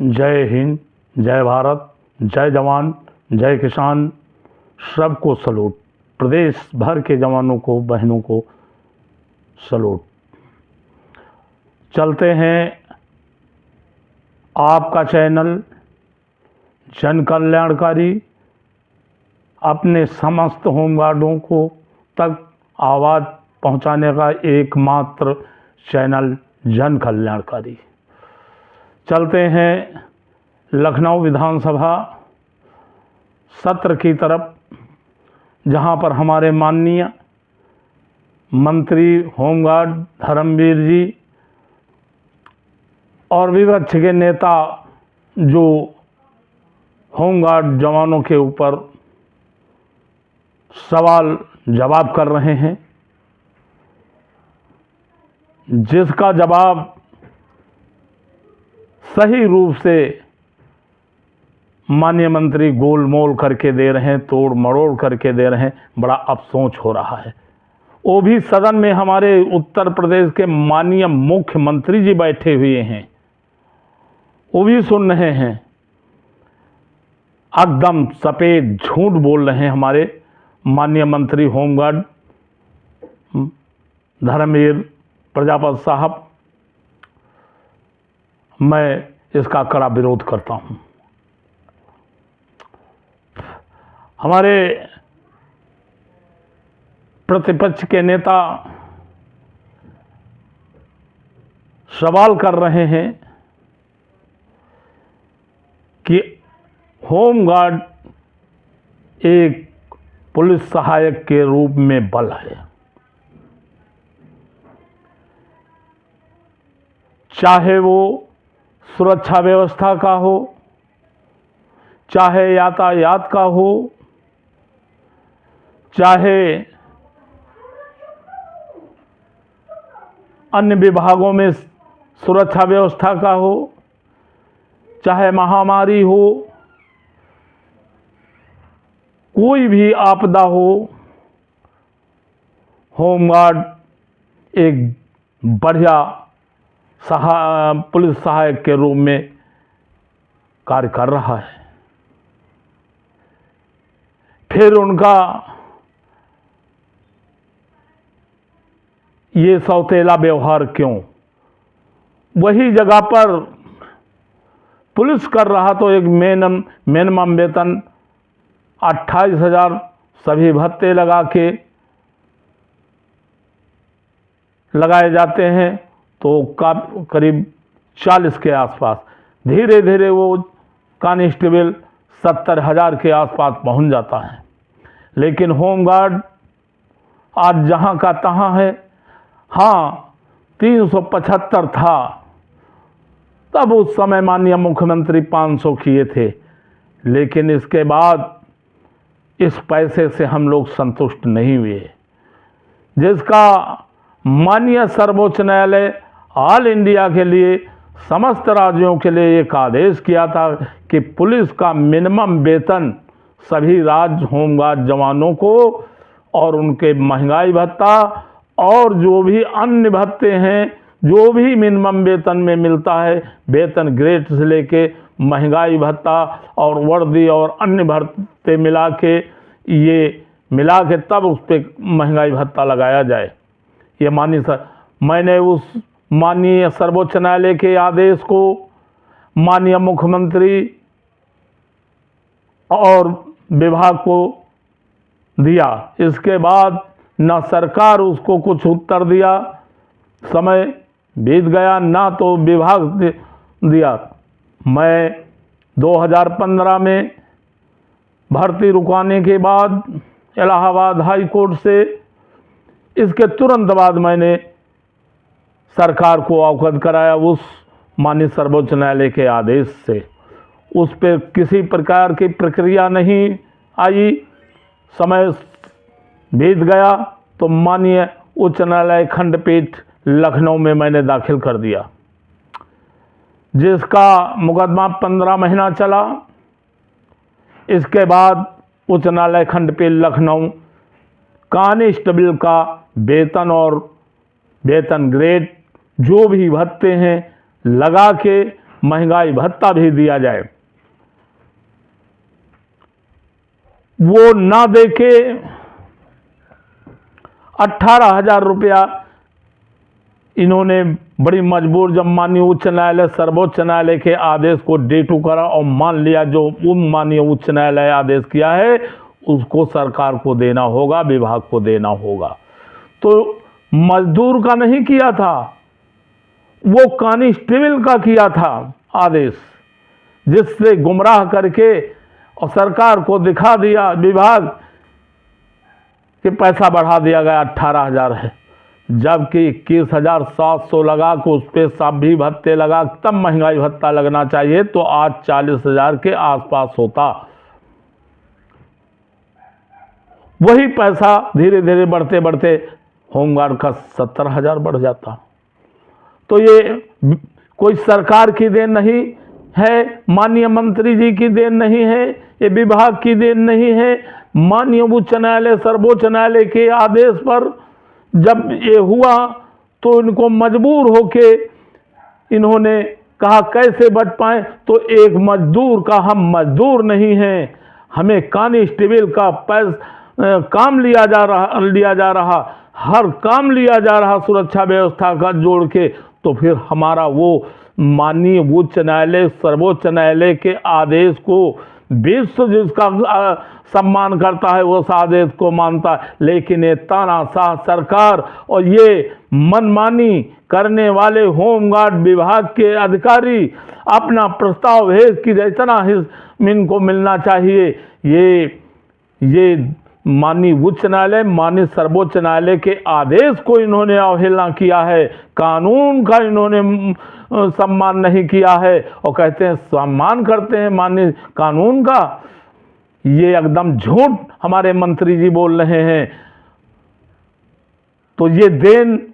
जय हिंद, जय भारत, जय जवान, जय किसान। सबको सलूट। प्रदेश भर के जवानों को, बहनों को सलूट। चलते हैं आपका चैनल जन कल्याणकारी अपने समस्त होमगार्डों को तक आवाज़ पहुंचाने का एकमात्र चैनल जन कल्याणकारी। चलते हैं लखनऊ विधानसभा सत्र की तरफ, जहां पर हमारे माननीय मंत्री होमगार्ड धर्मवीर जी और विपक्ष के नेता जो होमगार्ड जवानों के ऊपर सवाल जवाब कर रहे हैं, जिसका जवाब सही रूप से माननीय मंत्री गोलमोल करके दे रहे हैं, तोड़ मरोड़ करके दे रहे हैं। बड़ा अफसोस हो रहा है। वो भी सदन में हमारे उत्तर प्रदेश के माननीय मुख्यमंत्री जी बैठे हुए हैं, वो भी सुन रहे हैं। एकदम सफेद झूठ बोल रहे हैं हमारे माननीय मंत्री होमगार्ड धर्मवीर प्रजापति साहब। मैं इसका कड़ा विरोध करता हूं। हमारे प्रतिपक्ष के नेता सवाल कर रहे हैं कि होमगार्ड एक पुलिस सहायक के रूप में बल है, चाहे वो सुरक्षा व्यवस्था का हो, चाहे यातायात का हो, चाहे अन्य विभागों में सुरक्षा व्यवस्था का हो, चाहे महामारी हो, कोई भी आपदा हो, होमगार्ड एक बढ़िया पुलिस सहायक के रूप में कार्य कर रहा है। फिर उनका ये सौतेला व्यवहार क्यों? वही जगह पर पुलिस कर रहा तो एक मिनिमम वेतन 28,000 सभी भत्ते लगा के लगाए जाते हैं, तो करीब 40 के आसपास। धीरे धीरे वो कांस्टेबल 70,000 के आसपास पहुंच जाता है। लेकिन होमगार्ड आज जहां का तहां है। हाँ, 375 था, तब उस समय माननीय मुख्यमंत्री 500 किए थे। लेकिन इसके बाद इस पैसे से हम लोग संतुष्ट नहीं हुए, जिसका माननीय सर्वोच्च न्यायालय ऑल इंडिया के लिए, समस्त राज्यों के लिए एक आदेश किया था कि पुलिस का मिनिमम वेतन सभी राज्य होमगार्ड जवानों को और उनके महंगाई भत्ता और जो भी अन्य भत्ते हैं, जो भी मिनिमम वेतन में मिलता है, वेतन ग्रेड से लेके महंगाई भत्ता और वर्दी और अन्य भत्ते मिला के तब उस पर महंगाई भत्ता लगाया जाए। ये मैंने उस माननीय सर्वोच्च न्यायालय के आदेश को माननीय मुख्यमंत्री और विभाग को दिया। इसके बाद न सरकार उसको कुछ उत्तर दिया, समय बीत गया, ना तो विभाग दिया। मैं 2015 में भर्ती रुकाने के बाद इलाहाबाद हाई कोर्ट से इसके तुरंत बाद मैंने सरकार को अवगत कराया उस माननीय सर्वोच्च न्यायालय के आदेश से। उस पर किसी प्रकार की प्रक्रिया नहीं आई। समय बीत गया तो माननीय उच्च न्यायालय खंडपीठ लखनऊ में मैंने दाखिल कर दिया, जिसका मुकदमा 15 महीना चला। इसके बाद उच्च न्यायालय खंडपीठ लखनऊ कांस्टेबल का वेतन और वेतन ग्रेड जो भी भत्ते हैं लगा के महंगाई भत्ता भी दिया जाए। वो ना देके 18,000 रुपया इन्होंने बड़ी मजबूर, जब माननीय उच्च न्यायालय सर्वोच्च न्यायालय के आदेश को डेटू करा और मान लिया जो माननीय उच्च न्यायालय आदेश किया है उसको सरकार को देना होगा, विभाग को देना होगा। तो मजदूर का नहीं किया था, वो कांस्टेबल का किया था आदेश, जिससे गुमराह करके और सरकार को दिखा दिया विभाग कि पैसा बढ़ा दिया गया 18,000 है, जबकि 21,700 लगा को उस पर सभी भत्ते लगा, तब महंगाई भत्ता लगना चाहिए तो आज 40,000 के आसपास होता। वही पैसा धीरे धीरे बढ़ते बढ़ते होमगार्ड का 70,000 बढ़ जाता। तो ये कोई सरकार की देन नहीं है, माननीय मंत्री जी की देन नहीं है, ये विभाग की देन नहीं है। माननीय उच्च न्यायालय सर्वोच्च न्यायालय के आदेश पर जब ये हुआ तो इनको मजबूर होके इन्होंने कहा कैसे बच पाए। तो एक मजदूर का हम मजदूर नहीं हैं, हमें कांस्टेबल का काम लिया जा रहा, हर काम लिया जा रहा सुरक्षा व्यवस्था का जोड़ के। तो फिर हमारा वो माननीय उच्च न्यायालय सर्वोच्च न्यायालय के आदेश को विश्व जिसका सम्मान करता है वो उस आदेश को मानता है, लेकिन ये तानाशाह सरकार और ये मनमानी करने वाले होमगार्ड विभाग के अधिकारी अपना प्रस्ताव भेज कि इतना इनको मिलना चाहिए। ये माननीय उच्च न्यायालय माननीय सर्वोच्च न्यायालय के आदेश को इन्होंने अवहेलना किया है, कानून का इन्होंने सम्मान नहीं किया है और कहते हैं सम्मान करते हैं माननीय कानून का। ये एकदम झूठ हमारे मंत्री जी बोल रहे हैं। तो ये देन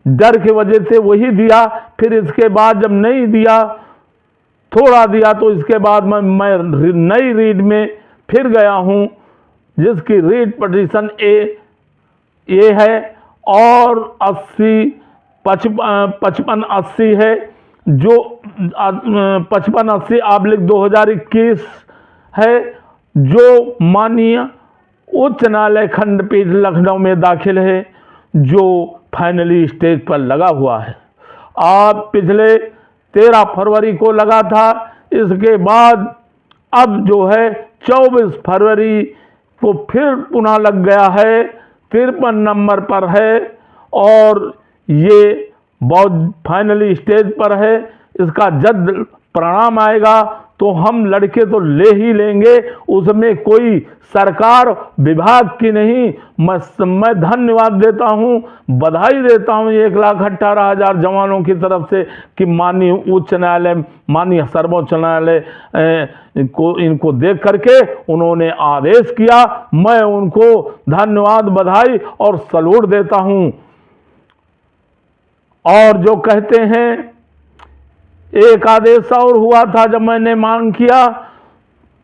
डर की वजह से वही दिया, फिर इसके बाद जब नहीं दिया, थोड़ा दिया, तो इसके बाद मैं नई रीड में फिर गया हूं जिसकी रीड पिटीशन ए है और 5580 है, जो 5580/2021 है, जो माननीय उच्च न्यायालय खंडपीठ लखनऊ में दाखिल है, जो फाइनली स्टेज पर लगा हुआ है। आप पिछले 13 फरवरी को लगा था, इसके बाद अब जो है 24 फरवरी को फिर पुनः लग गया है, 53 नंबर पर है और ये बहुत फाइनली स्टेज पर है। इसका जल्द परिणाम आएगा तो हम लड़के तो ले ही लेंगे, उसमें कोई सरकार विभाग की नहीं। मैं धन्यवाद देता हूं, बधाई देता हूं 1,18,000 जवानों की तरफ से कि माननीय उच्च न्यायालय माननीय सर्वोच्च न्यायालय को इनको देख करके उन्होंने आदेश किया। मैं उनको धन्यवाद बधाई और सलूट देता हूं। और जो कहते हैं एक आदेश और हुआ था जब मैंने मांग किया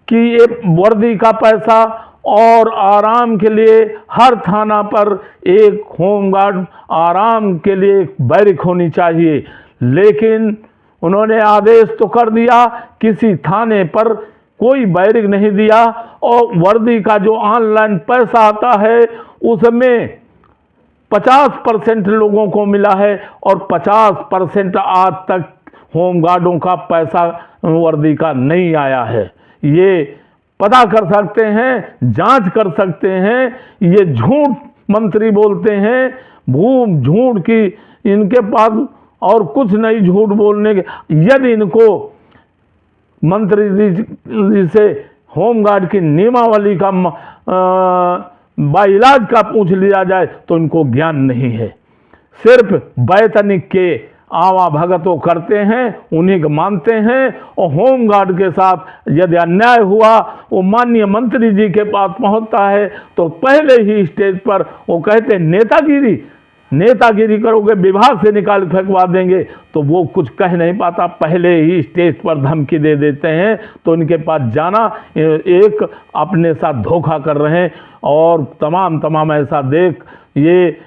कि ये वर्दी का पैसा और आराम के लिए हर थाना पर एक होमगार्ड आराम के लिए एक बैरिक होनी चाहिए, लेकिन उन्होंने आदेश तो कर दिया, किसी थाने पर कोई बैरिक नहीं दिया। और वर्दी का जो ऑनलाइन पैसा आता है उसमें 50% लोगों को मिला है और 50% आज तक होमगार्डों का पैसा वर्दी का नहीं आया है। ये पता कर सकते हैं, जांच कर सकते हैं। ये झूठ मंत्री बोलते हैं, झूठ की इनके पास और कुछ नहीं झूठ बोलने के। यदि इनको मंत्री जी से होमगार्ड की नियमावली का बाइलाज का पूछ लिया जाए तो इनको ज्ञान नहीं है। सिर्फ वैतनिक के आवा भगतों करते हैं, उन्हीं को मानते हैं। और होमगार्ड के साथ यदि अन्याय हुआ वो माननीय मंत्री जी के पास पहुंचता है तो पहले ही स्टेज पर वो कहते हैं नेतागिरी करोगे, विभाग से निकाल फेंकवा देंगे। तो वो कुछ कह नहीं पाता, पहले ही स्टेज पर धमकी दे देते हैं। तो इनके पास जाना एक अपने साथ धोखा कर रहे हैं। और तमाम ऐसा देख ये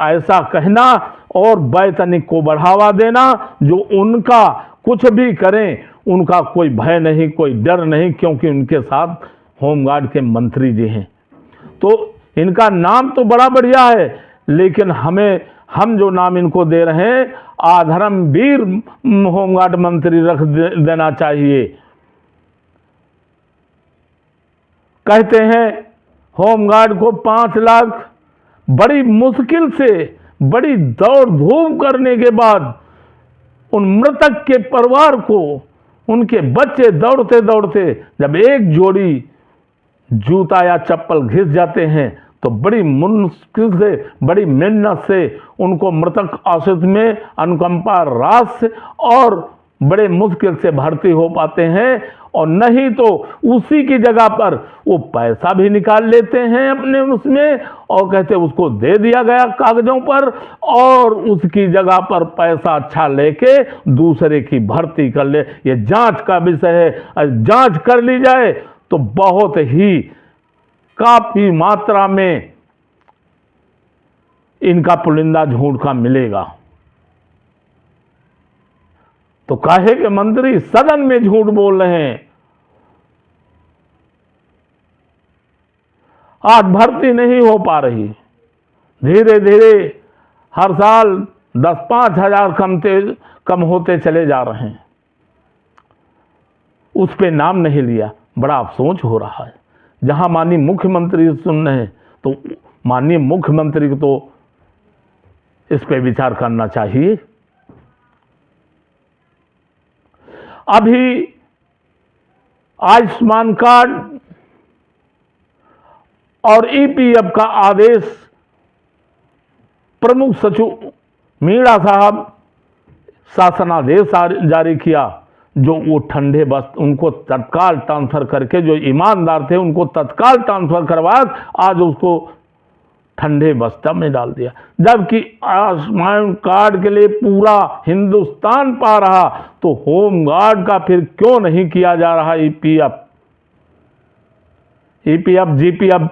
ऐसा कहना और वैतनिक को बढ़ावा देना जो उनका कुछ भी करें उनका कोई भय नहीं, कोई डर नहीं, क्योंकि उनके साथ होमगार्ड के मंत्री जी हैं। तो इनका नाम तो बड़ा बढ़िया है, लेकिन हम जो नाम इनको दे रहे हैं, आधर्मवीर होमगार्ड मंत्री रख देना चाहिए। कहते हैं होमगार्ड को 5 लाख, बड़ी मुश्किल से, बड़ी दौड़ धूप करने के बाद उन मृतक के परिवार को, उनके बच्चे दौड़ते दौड़ते जब एक जोड़ी जूता या चप्पल घिस जाते हैं, तो बड़ी मुश्किल से, बड़ी मेहनत से उनको मृतक आश्रित में अनुकंपा रास से और बड़े मुश्किल से भर्ती हो पाते हैं। और नहीं तो उसी की जगह पर वो पैसा भी निकाल लेते हैं अपने उसमें, और कहते उसको दे दिया गया कागजों पर, और उसकी जगह पर पैसा अच्छा लेके दूसरे की भर्ती कर ले। ये जांच का विषय है, जांच कर ली जाए तो बहुत ही काफी मात्रा में इनका पुलिंदा झूठ का मिलेगा। तो काहे के मंत्री सदन में झूठ बोल रहे हैं। आज भर्ती नहीं हो पा रही, धीरे धीरे हर साल 10-5 हजार कम होते चले जा रहे हैं। उस पे नाम नहीं लिया, बड़ा अफसोस हो रहा है। जहां माननीय मुख्यमंत्री सुन रहे हैं, तो माननीय मुख्यमंत्री को तो इस पे विचार करना चाहिए। अभी आयुष्मान कार्ड और ईपीएफ का आदेश प्रमुख सचिव मीणा साहब शासनादेश जारी किया, जो वो ठंडे वस्त्र उनको तत्काल ट्रांसफर करके, जो ईमानदार थे उनको तत्काल ट्रांसफर करवा आज उसको ठंडे बस्ता में डाल दिया। जबकि आयुष्मान कार्ड के लिए पूरा हिंदुस्तान पा रहा, तो होमगार्ड का फिर क्यों नहीं किया जा रहा? ईपीएफ जीपीएफ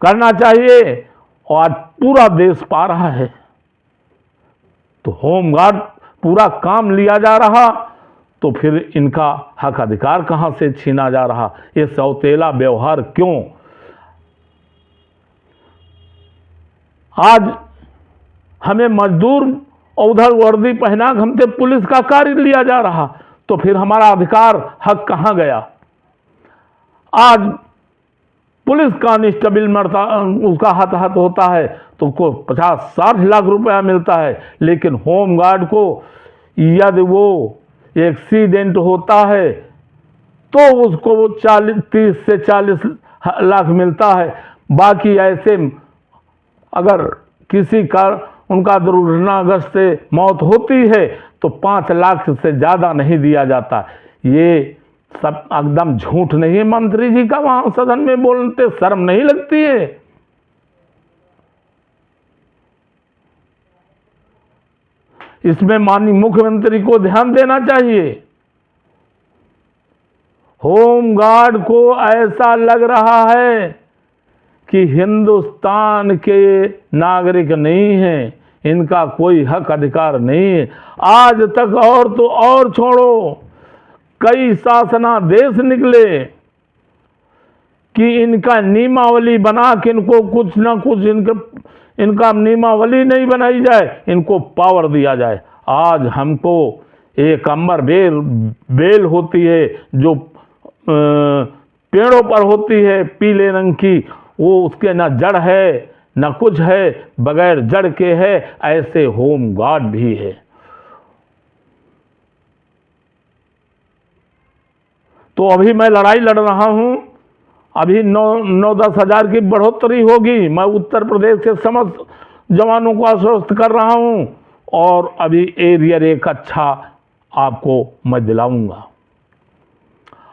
करना चाहिए, और आज पूरा देश पा रहा है। तो होमगार्ड पूरा काम लिया जा रहा, तो फिर इनका हक अधिकार कहां से छीना जा रहा? ये सौतेला व्यवहार क्यों? आज हमें मजदूर और उधर वर्दी पहना हमसे पुलिस का कार्य लिया जा रहा, तो फिर हमारा अधिकार हक कहां गया? आज पुलिस कांस्टेबल मरता, उसका हताहत होता है तो उसको 50-60 लाख रुपया मिलता है, लेकिन होमगार्ड को यदि वो एक्सीडेंट होता है तो उसको 30 से 40 लाख मिलता है। बाकी ऐसे अगर किसी का उनका दुर्घटनाग्रस्त से मौत होती है तो 5 लाख से ज़्यादा नहीं दिया जाता। ये सब एकदम झूठ नहीं है मंत्री जी का? वहां सदन में बोलते शर्म नहीं लगती है? इसमें माननीय मुख्यमंत्री को ध्यान देना चाहिए। होमगार्ड को ऐसा लग रहा है कि हिंदुस्तान के नागरिक नहीं हैं, इनका कोई हक अधिकार नहीं है। आज तक और तो और छोड़ो, कई शासनादेश निकले कि इनका नियमावली बना के इनको कुछ ना कुछ इनका नियमावली नहीं बनाई जाए, इनको पावर दिया जाए। आज हमको एक अंबर बेल होती है जो पेड़ों पर होती है पीले रंग की, वो उसके ना जड़ है ना कुछ है, बगैर जड़ के है। ऐसे होमगार्ड भी है। तो अभी मैं लड़ाई लड़ रहा हूं, अभी 9-10 हजार की बढ़ोतरी होगी। मैं उत्तर प्रदेश के समस्त जवानों को आश्वस्त कर रहा हूं, और अभी एरियर एक अच्छा आपको मैं दिलाऊंगा।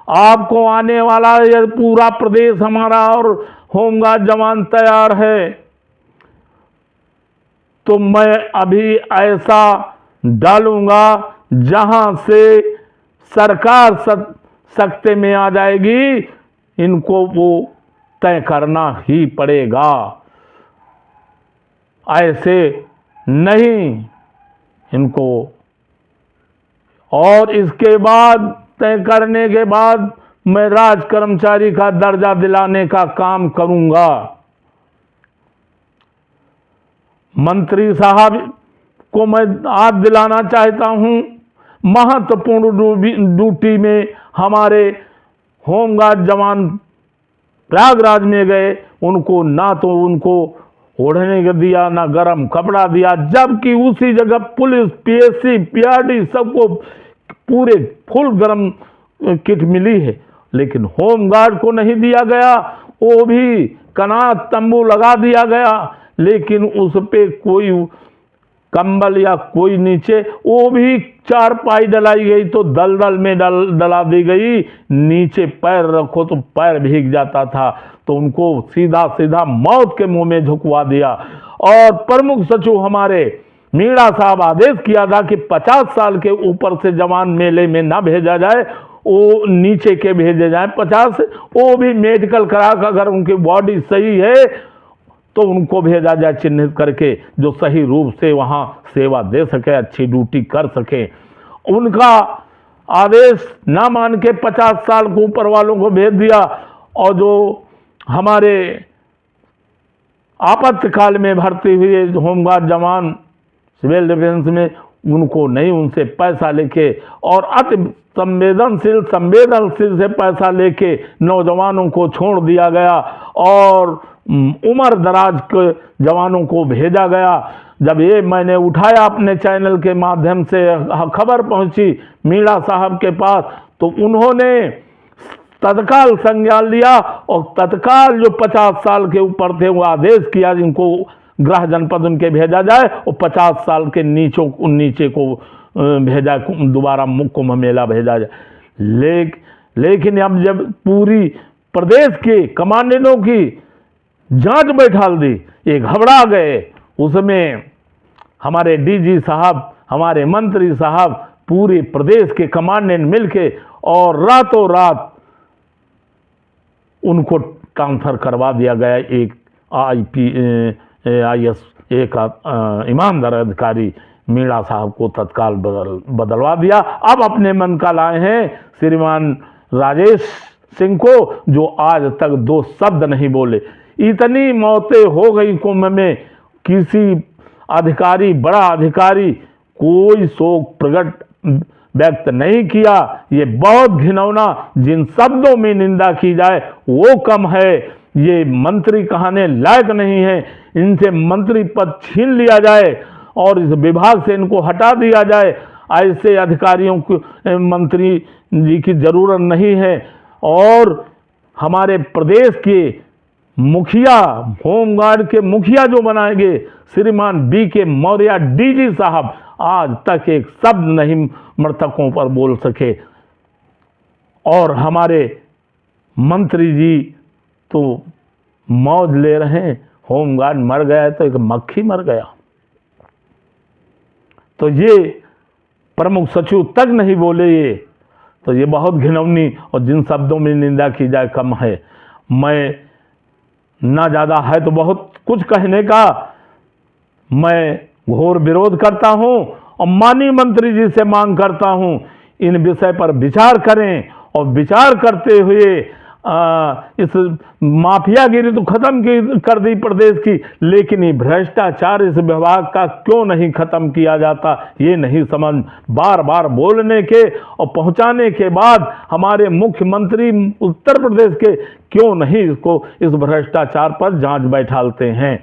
आपको आने वाला ये पूरा प्रदेश हमारा और होमगार्ड जवान तैयार है। तो मैं अभी ऐसा डालूंगा जहां से सरकार सख्ते में आ जाएगी, इनको वो तय करना ही पड़ेगा। ऐसे नहीं इनको और इसके बाद तय करने के बाद मैं राज कर्मचारी का दर्जा दिलाने का काम करूंगा। मंत्री साहब को मैं आज दिलाना चाहता हूं, महत्वपूर्ण ड्यूटी में हमारे होमगार्ड जवान प्रयागराज में गए, उनको ना तो उनको ओढ़ने को दिया ना गर्म कपड़ा दिया, जबकि उसी जगह पुलिस, पीएससी, पीआरडी सबको पूरे फुल गर्म किट मिली है, लेकिन होमगार्ड को नहीं दिया गया। वो भी कनात तंबू लगा दिया गया, लेकिन उस पे कोई कंबल या कोई नीचे, वो भी चारपाई डलाई गई तो दलदल में डला दी गई, नीचे पैर रखो तो पैर भीग जाता था, तो उनको सीधा सीधा मौत के मुंह में झुकवा दिया। और प्रमुख सचिव हमारे मीणा साहब आदेश किया था कि 50 साल के ऊपर से जवान मेले में ना भेजा जाए, वो नीचे के भेजे जाए 50, वो भी मेडिकल करा कर अगर उनकी बॉडी सही है तो उनको भेजा जाए चिन्हित करके, जो सही रूप से वहाँ सेवा दे सके, अच्छी ड्यूटी कर सके। उनका आदेश ना मान के 50 साल के ऊपर वालों को भेज दिया, और जो हमारे आपातकाल में भर्ती हुए होमगार्ड जवान सिविल डिफेंस में, उनको नहीं, उनसे पैसा लेके और अति संवेदनशील से पैसा लेके नौजवानों को छोड़ दिया गया और उम्र दराज के जवानों को भेजा गया। जब ये मैंने उठाया अपने चैनल के माध्यम से, खबर पहुंची मीणा साहब के पास, तो उन्होंने तत्काल संज्ञान लिया और तत्काल जो 50 साल के ऊपर थे वो आदेश किया जिनको गृह जनपद उनके भेजा जाए, और 50 साल के नीचे को भेजा, दोबारा कुंभ मेला भेजा जाए। लेकिन अब जब पूरी प्रदेश के कमांडेंटों की जांच बैठाल दी, ये घबरा गए। उसमें हमारे डीजी साहब, हमारे मंत्री साहब, पूरे प्रदेश के कमांडेंट मिलके और रातों रात उनको ट्रांसफर करवा दिया गया। एक IAS एक ईमानदार अधिकारी मीणा साहब को तत्काल बदलवा दिया। अब अपने मन का लाए हैं श्रीमान राजेश सिंह को, जो आज तक 2 शब्द नहीं बोले। इतनी मौतें हो गई कुंभ में, किसी अधिकारी, बड़ा अधिकारी कोई शोक प्रकट व्यक्त नहीं किया। ये बहुत घिनौना, जिन शब्दों में निंदा की जाए वो कम है। ये मंत्री कहने लायक नहीं है, इनसे मंत्री पद छीन लिया जाए और इस विभाग से इनको हटा दिया जाए। ऐसे अधिकारियों को मंत्री जी की जरूरत नहीं है। और हमारे प्रदेश के मुखिया, होमगार्ड के मुखिया जो बनाएंगे श्रीमान BK मौर्य DG साहब, आज तक एक शब्द नहीं मृतकों पर बोल सके। और हमारे मंत्री जी तो मौज ले रहे हैं, होमगार्ड मर गया तो एक मक्खी मर गया। तो ये प्रमुख सचिव तक नहीं बोले, ये तो ये बहुत घिनौनी और जिन शब्दों में निंदा की जाए कम है। मैं ना ज़्यादा है तो बहुत कुछ कहने का, मैं घोर विरोध करता हूं और माननीय मंत्री जी से मांग करता हूं इन विषय पर विचार करें, और विचार करते हुए इस माफियागिरी तो खत्म कर दी प्रदेश की, लेकिन ये भ्रष्टाचार इस विभाग का क्यों नहीं खत्म किया जाता, ये नहीं समझ। बार बार बोलने के और पहुंचाने के बाद हमारे मुख्यमंत्री उत्तर प्रदेश के क्यों नहीं इसको, इस भ्रष्टाचार पर जांच बैठालते हैं।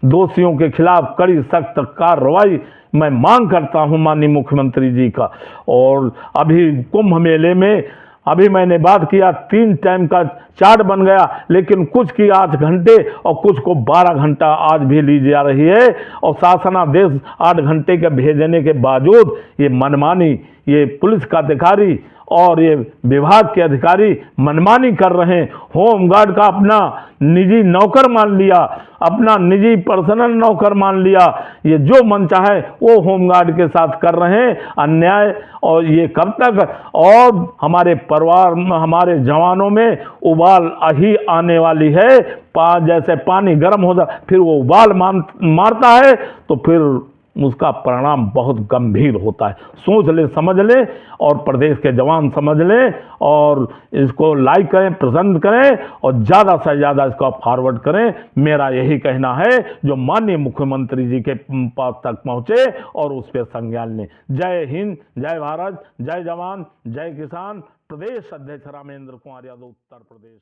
दोषियों के खिलाफ कड़ी सख्त कार्रवाई मैं मांग करता हूं माननीय मुख्यमंत्री जी का। और अभी कुंभ मेले में अभी मैंने बात किया 3 टाइम का चार्ट बन गया, लेकिन कुछ की 8 घंटे और कुछ को 12 घंटा आज भी ली जा रही है। और शासनादेश 8 घंटे के भेजने के बावजूद ये मनमानी, ये पुलिस का अधिकारी और ये विभाग के अधिकारी मनमानी कर रहे हैं। होमगार्ड का अपना निजी नौकर मान लिया, अपना निजी पर्सनल नौकर मान लिया। ये जो मन चाहे वो होमगार्ड के साथ कर रहे हैं अन्याय। और ये कब तक, और हमारे परिवार में, हमारे जवानों में उबाल ही आने वाली है। जैसे पानी गर्म हो जाए फिर वो उबाल मारता है, तो फिर उसका परिणाम बहुत गंभीर होता है। सोच ले, समझ ले, और प्रदेश के जवान समझ ले और इसको लाइक करें, पसंद करें और ज़्यादा से ज़्यादा इसको फॉरवर्ड करें। मेरा यही कहना है, जो माननीय मुख्यमंत्री जी के पास तक पहुंचे और उस पर संज्ञान लें। जय हिंद, जय भारत, जय जवान, जय किसान। प्रदेश अध्यक्ष रामेंद्र कुमार यादव, उत्तर प्रदेश।